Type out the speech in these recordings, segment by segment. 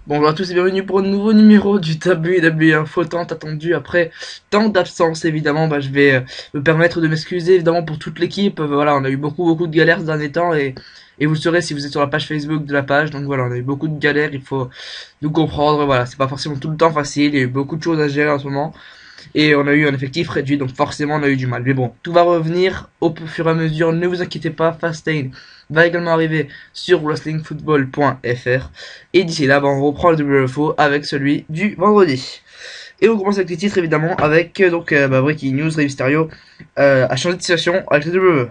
Bonjour à tous et bienvenue pour un nouveau numéro du WWE Info tant attendu après tant d'absence évidemment. Je vais me permettre de m'excuser évidemment pour toute l'équipe. Voilà, on a eu beaucoup de galères ces derniers temps et vous le saurez si vous êtes sur la page Facebook de la page. Donc voilà, on a eu beaucoup de galères, il faut nous comprendre. Voilà, c'est pas forcément tout le temps facile, il y a eu beaucoup de choses à gérer en ce moment. Et on a eu un effectif réduit, donc forcément on a eu du mal. Mais bon, tout va revenir au fur et à mesure, ne vous inquiétez pas, Fastlane va également arriver sur wrestlingfootball.fr. Et d'ici là, on reprend le WFO avec celui du vendredi. Et on commence avec les titres évidemment, avec Breaking News, Rey Mysterio a changé de situation avec le WWE.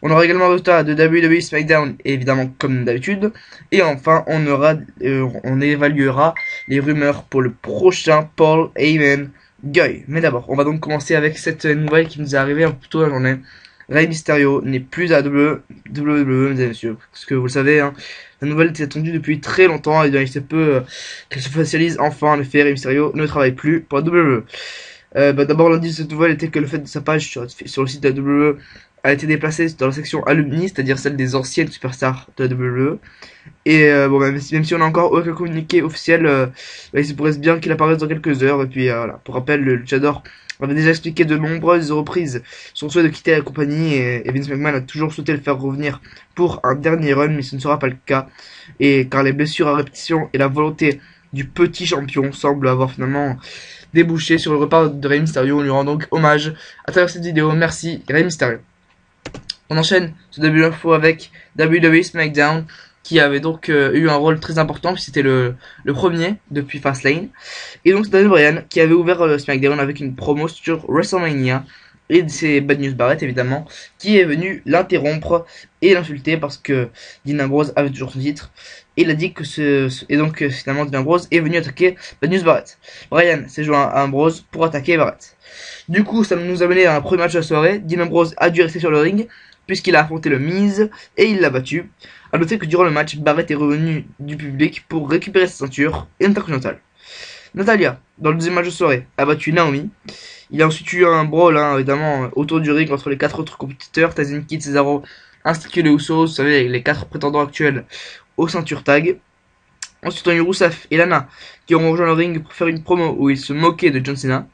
On aura également le résultat de WWE SmackDown, évidemment comme d'habitude. Et enfin, on évaluera les rumeurs pour le prochain Paul Heyman Guy. Mais d'abord, on va donc commencer avec cette nouvelle qui nous est arrivée un peu tôt dans la journée. Rey Mysterio n'est plus à WWE, mesdames et messieurs. Parce que vous le savez, hein, la nouvelle était attendue depuis très longtemps et il se peut qu'elle se officialise enfin. En effet, Rey Mysterio ne travaille plus pour la WWE. D'abord, l'indice de cette nouvelle était que le fait de sa page sur le site de la WWE a été déplacé dans la section alumni, c'est-à-dire celle des anciennes superstars de la WWE. Et même si on n'a encore aucun communiqué officiel, il se pourrait bien qu'il apparaisse dans quelques heures. Et puis voilà, pour rappel, le luchador avait déjà expliqué de nombreuses reprises son souhait de quitter la compagnie et Vince McMahon a toujours souhaité le faire revenir pour un dernier run, mais ce ne sera pas le cas. Et car les blessures à répétition et la volonté du petit champion semblent avoir finalement débouché sur le repas de Rey Mysterio. On lui rend donc hommage à travers cette vidéo. Merci Rey Mysterio. On enchaîne ce début d'info avec WWE SmackDown qui avait donc eu un rôle très important puisque c'était le premier depuis Fastlane. Et donc c'est Daniel Bryan qui avait ouvert SmackDown avec une promo sur WrestleMania. Et c'est Bad News Barrett évidemment qui est venu l'interrompre et l'insulter parce que Dean Ambrose avait toujours son titre. Et il a dit que finalement Dean Ambrose est venu attaquer Bad News Barrett. Bryan s'est joint à Ambrose pour attaquer Barrett. Du coup ça nous a mené à un premier match de la soirée. Dean Ambrose a dû rester sur le ring puisqu'il a affronté le Miz et il l'a battu. A noter que durant le match, Barrett est revenu du public pour récupérer sa ceinture intercontinentale. Natalia, dans le deuxième match de soirée, a battu Naomi. Il a ensuite eu un brawl, évidemment, autour du ring entre les 4 autres compétiteurs, Tyson Kidd, Cesaro, ainsi que les Usos, vous savez, les 4 prétendants actuels aux ceintures tag. Ensuite, on a eu Rusev et Lana qui ont rejoint le ring pour faire une promo où ils se moquaient de John Cena.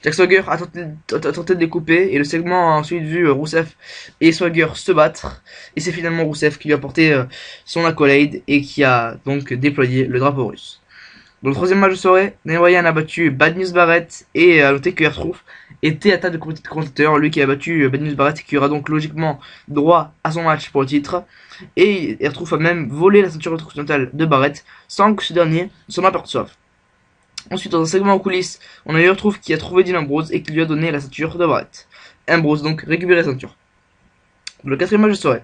Jack Swagger a tenté de les couper et le segment a ensuite vu Rusev et Swagger se battre. Et c'est finalement Rusev qui lui a porté son accolade et qui a donc déployé le drapeau russe. Dans le troisième match de soirée, Daniel Bryan a battu Bad News Barrett et a noté que R-Truth était à table de commentateur, lui qui a battu Bad News Barrett et qui aura donc logiquement droit à son match pour le titre. Et R-Truth a même volé la ceinture intercontinentale de Barrett sans que ce dernier s'en aperçoive. Ensuite, dans un segment en coulisses, on a eu R-Truth qui a trouvé Dean Ambrose et qui lui a donné la ceinture de Barrett. Ambrose donc récupère la ceinture. Dans le quatrième match de soirée,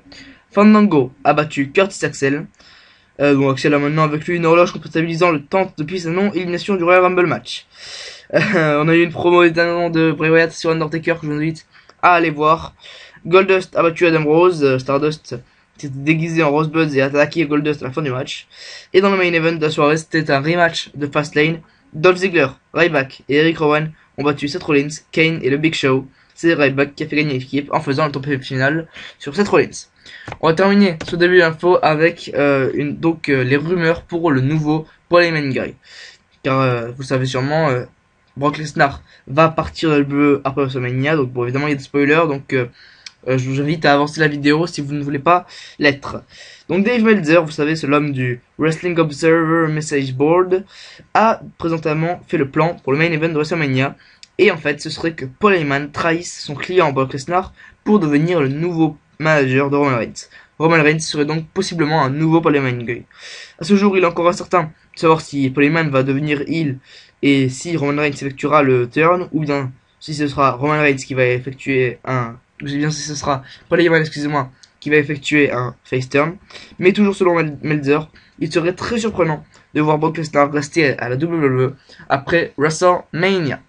Fandango a battu Curtis Axel. Donc Axel a maintenant avec lui une horloge comptabilisant le temps depuis sa non-élimination du Royal Rumble match. On a eu une promo étonnante de Bray Wyatt sur Undertaker que je vous invite à aller voir. Goldust a battu Adam Rose. Stardust s'était déguisé en Rosebud et a attaqué Goldust à la fin du match. Et dans le main event de la soirée, c'était un rematch de Fastlane. Dolph Ziggler, Ryback et Eric Rowan ont battu Seth Rollins, Kane et le Big Show. C'est Ryback qui a fait gagner l'équipe en faisant le top final sur Seth Rollins. On va terminer ce début d'info avec les rumeurs pour le nouveau Paul Heyman Guy. Car vous savez sûrement, Brock Lesnar va partir dans le bleu après WrestleMania. Donc bon, évidemment il y a des spoilers, donc je vous invite à avancer la vidéo si vous ne voulez pas l'être. Donc Dave Meltzer, vous savez, c'est l'homme du Wrestling Observer Message Board, a présentement fait le plan pour le main event de WrestleMania. Et en fait, ce serait que Paul Heyman trahisse son client Brock Lesnar pour devenir le nouveau manager de Roman Reigns. Roman Reigns serait donc possiblement un nouveau Paul Heyman Guy. À ce jour, il est encore incertain de savoir si Paul Heyman va devenir heel et si Roman Reigns effectuera le turn, ou bien si ce sera Roman Reigns qui va effectuer si ce sera Paul Heyman, excusez-moi, qui va effectuer un face turn. Mais toujours selon Meltzer, il serait très surprenant de voir Brock Lesnar rester à la WWE après WrestleMania.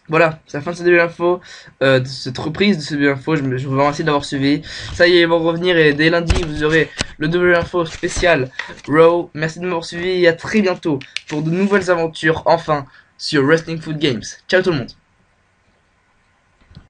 Voilà, c'est la fin de cette info, de cette reprise de cette info. Je vous remercie d'avoir suivi. Ça y est, ils vont revenir et dès lundi, vous aurez le info spécial Raw. Merci de m'avoir suivi et à très bientôt pour de nouvelles aventures, enfin, sur Wrestling Food Games. Ciao tout le monde.